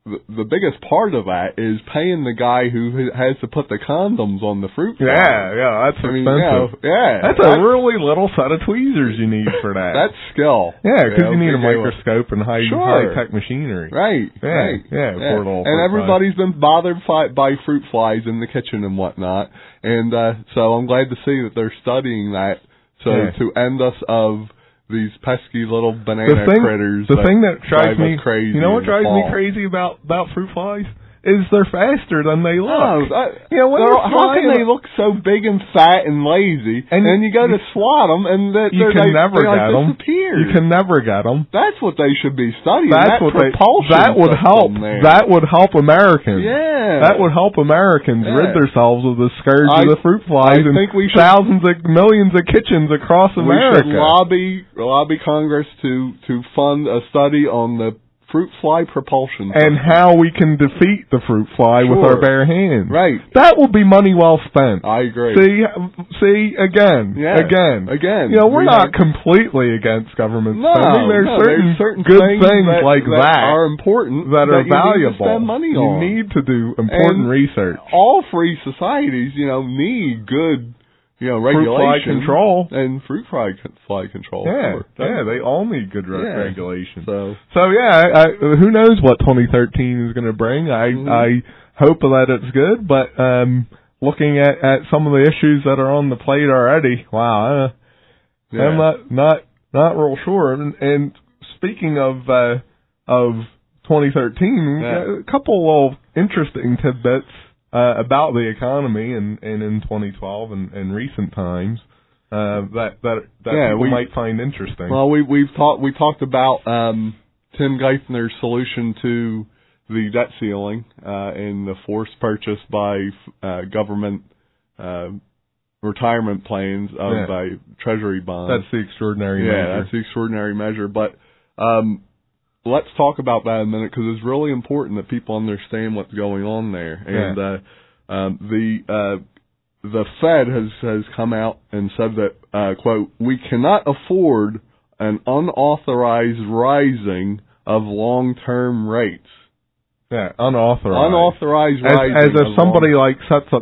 The biggest part of that is paying the guy who has to put the condoms on the fruit fly. That's expensive. That's a really little set of tweezers you need for that. That's skill. Yeah, because you need a microscope and high-tech machinery. Right. And everybody's been bothered by fruit flies in the kitchen and whatnot. And so I'm glad to see that they're studying that to end us of these pesky little banana critters. The thing that drives me crazy. You know what drives me crazy about fruit flies? is they're faster than they look. How can they look so big and fat and lazy? And then you go to swat them, and you can never get them. You can never get them. That's what they should be studying. That would help. That would help Americans. Yeah, that would help Americans rid themselves of the scourge of the fruit flies in thousands of millions of kitchens across America. We should lobby Congress to fund a study on the fruit fly propulsion and how we can defeat the fruit fly with our bare hands. Right. That will be money well spent. I agree. See again. You know, we're not completely against government spending. There's certain good things like that are important, that are valuable. You need to spend money on. You need to do important research. All free societies, need good regulation. Fruit fly control. And fruit fly control. Yeah, they all need good regulation. So who knows what 2013 is going to bring. I hope that it's good, but looking at some of the issues that are on the plate already, wow, I'm not real sure. And speaking of 2013, a couple of interesting tidbits about the economy and in 2012 and recent times that people might find interesting. Well, we talked about Tim Geithner's solution to the debt ceiling and the forced purchase by government retirement plans of Treasury bonds. That's the extraordinary measure. Yeah, that's the extraordinary measure. But let's talk about that in a minute, because it's really important that people understand what's going on there. And the Fed has come out and said that, quote, "We cannot afford an unauthorized rising of long-term rates." Yeah, unauthorized. Unauthorized rising. As if somebody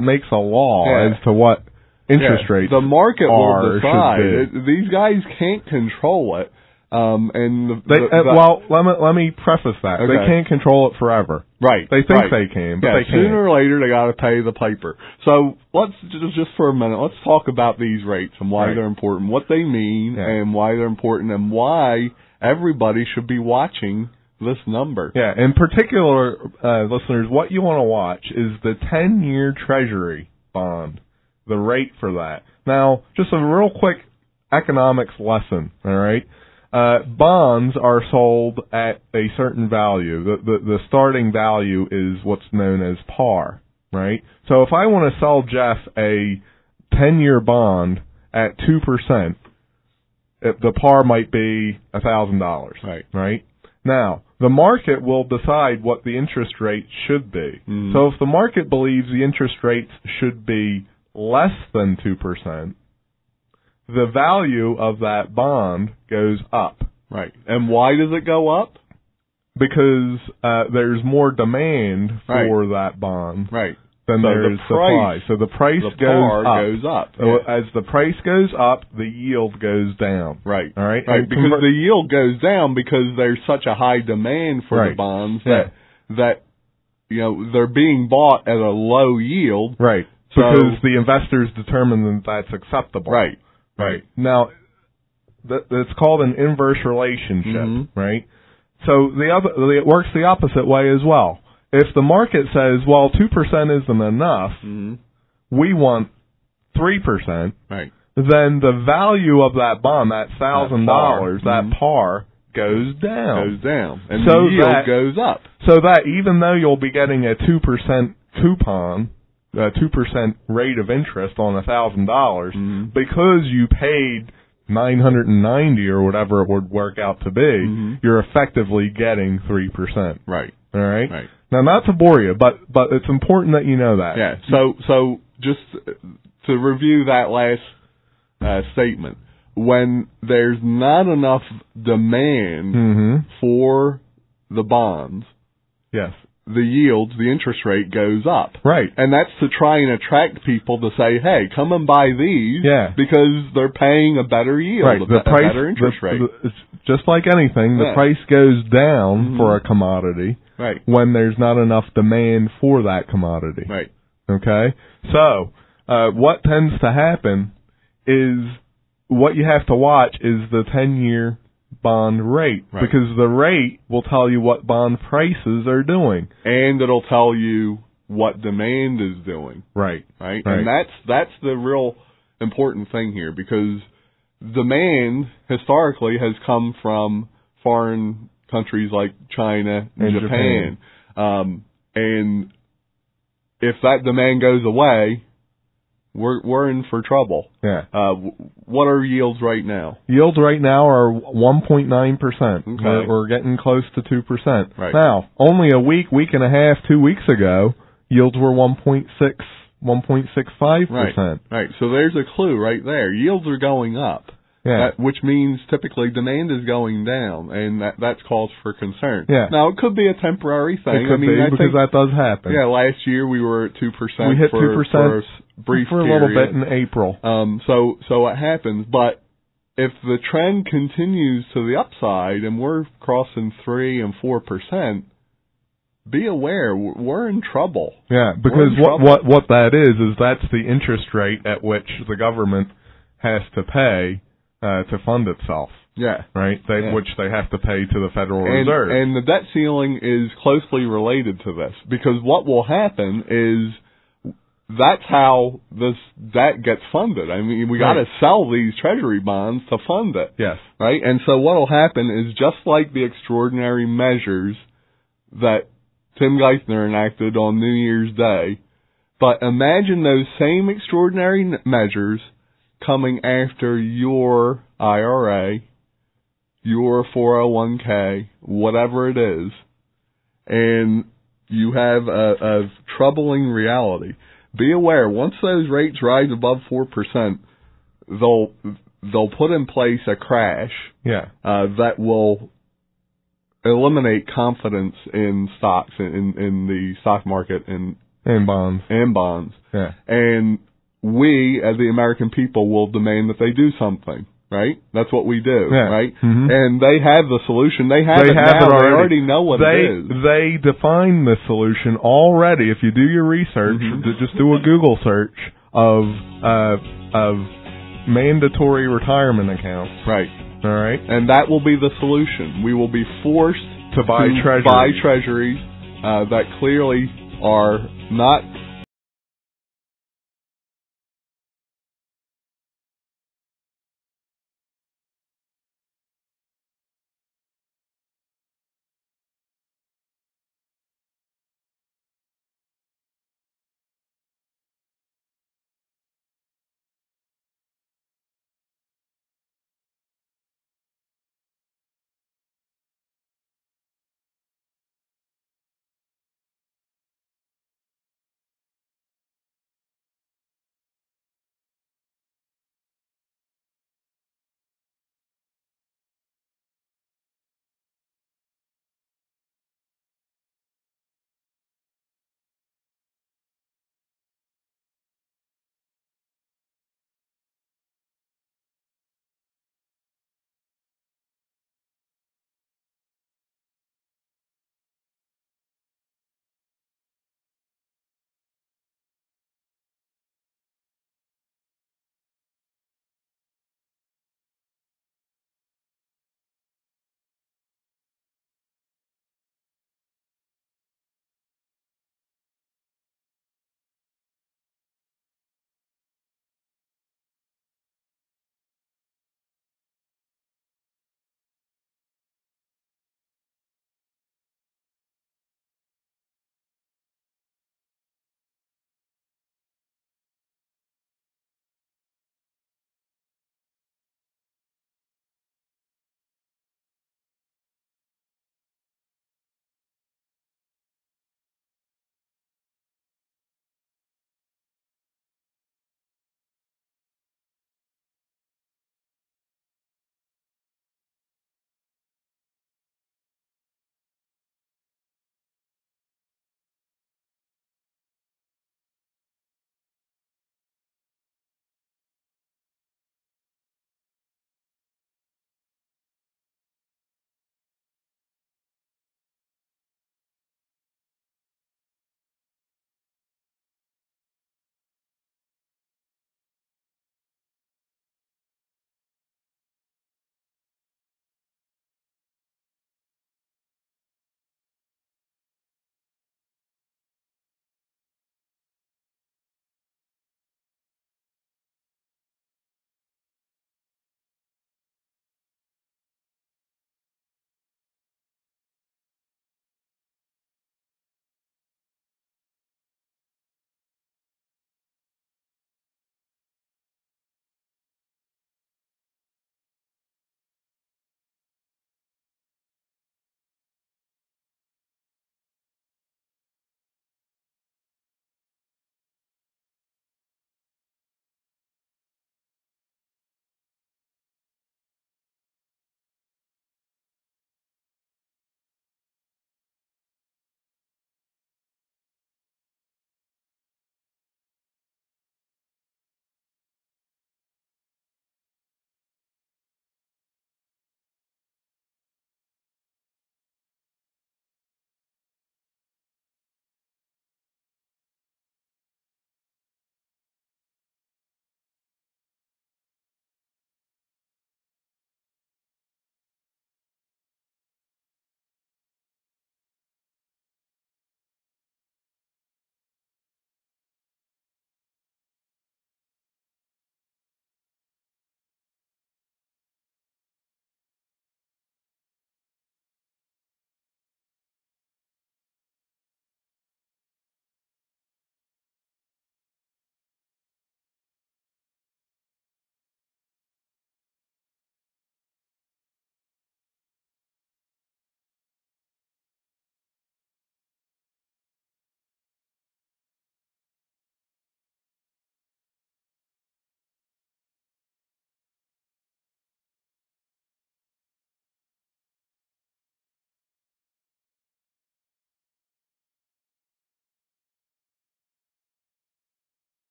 makes a law as to what interest rates the market will decide. These guys can't control it. Let me preface that. Okay. They can't control it forever. Right. They think they can, but they can't. Sooner or later, they got to pay the piper. So let's just for a minute, let's talk about these rates and why they're important, what they mean, and why they're important, and why everybody should be watching this number. Yeah. In particular, listeners, what you want to watch is the 10-year Treasury bond, the rate for that. Now, just a real quick economics lesson. All right. Bonds are sold at a certain value. The starting value is what's known as par, right? So if I want to sell Jeff a 10-year bond at 2%, the par might be $1,000, right? Now, the market will decide what the interest rate should be. Mm. So if the market believes the interest rates should be less than 2%, the value of that bond goes up. Right. And why does it go up? Because there's more demand for that bond than there is supply. So the price goes up. So as the price goes up, the yield goes down. Right. All right. Right. Because the yield goes down because there's such a high demand for the bonds that they're being bought at a low yield. Right. Because the investors determine that that's acceptable. Right. Right. Now, it's called an inverse relationship, right? So it works the opposite way as well. If the market says, well, 2% isn't enough, we want 3%, then the value of that bond, that $1,000, that par, goes down. And the yield goes up. So that even though you'll be getting a 2% coupon, 2% rate of interest on $1,000, because you paid $990 or whatever it would work out to be, you're effectively getting 3%. Right. All right. Right. Now, not to bore you, but it's important that you know that. Yeah. So just to review that last statement, when there's not enough demand for the bonds, the yields, the interest rate goes up. Right. And that's to try and attract people to say, hey, come and buy these because they're paying a better yield, a better interest rate. It's just like anything, the price goes down for a commodity when there's not enough demand for that commodity. Right. Okay? So, what tends to happen is what you have to watch is the 10-year bond rate, because the rate will tell you what bond prices are doing, and it'll tell you what demand is doing. Right. And that's the real important thing here, because demand historically has come from foreign countries like China and Japan. And if that demand goes away, we're in for trouble. Yeah. What are yields right now? Yields right now are 1.9%. Okay. We're getting close to 2%. Right. Now, only a week and a half, 2 weeks ago, yields were 1.65%. Right. So there's a clue right there. Yields are going up. Yeah. Which means typically demand is going down, and that's cause for concern. Yeah. Now, it could be a temporary thing. It could be, because that does happen. Yeah, last year we were at 2%. We hit 2% for a brief for a period. little bit in April. So it happens, but if the trend continues to the upside and we're crossing 3 and 4%, be aware, we're in trouble. Yeah, because what that is that's the interest rate at which the government has to pay to fund itself. Yeah. Right? Which they have to pay to the Federal Reserve. And the debt ceiling is closely related to this, because what will happen is that's how this debt gets funded. I mean, we got to sell these treasury bonds to fund it. Yes. Right? And so what will happen is, just like the extraordinary measures that Tim Geithner enacted on New Year's Day, but imagine those same extraordinary measures coming after your IRA, your 401k, whatever it is, and you have a troubling reality. Be aware, once those rates rise above 4%, they'll put in place a crash that will eliminate confidence in stocks, in the stock market, and bonds. Yeah. And we, as the American people, will demand that they do something, right? That's what we do, right? Mm-hmm. And they have the solution. They have it now. They already know what it is. They define the solution already. If you do your research, just do a Google search of mandatory retirement accounts. Right. All right. And that will be the solution. We will be forced to buy treasuries that clearly are not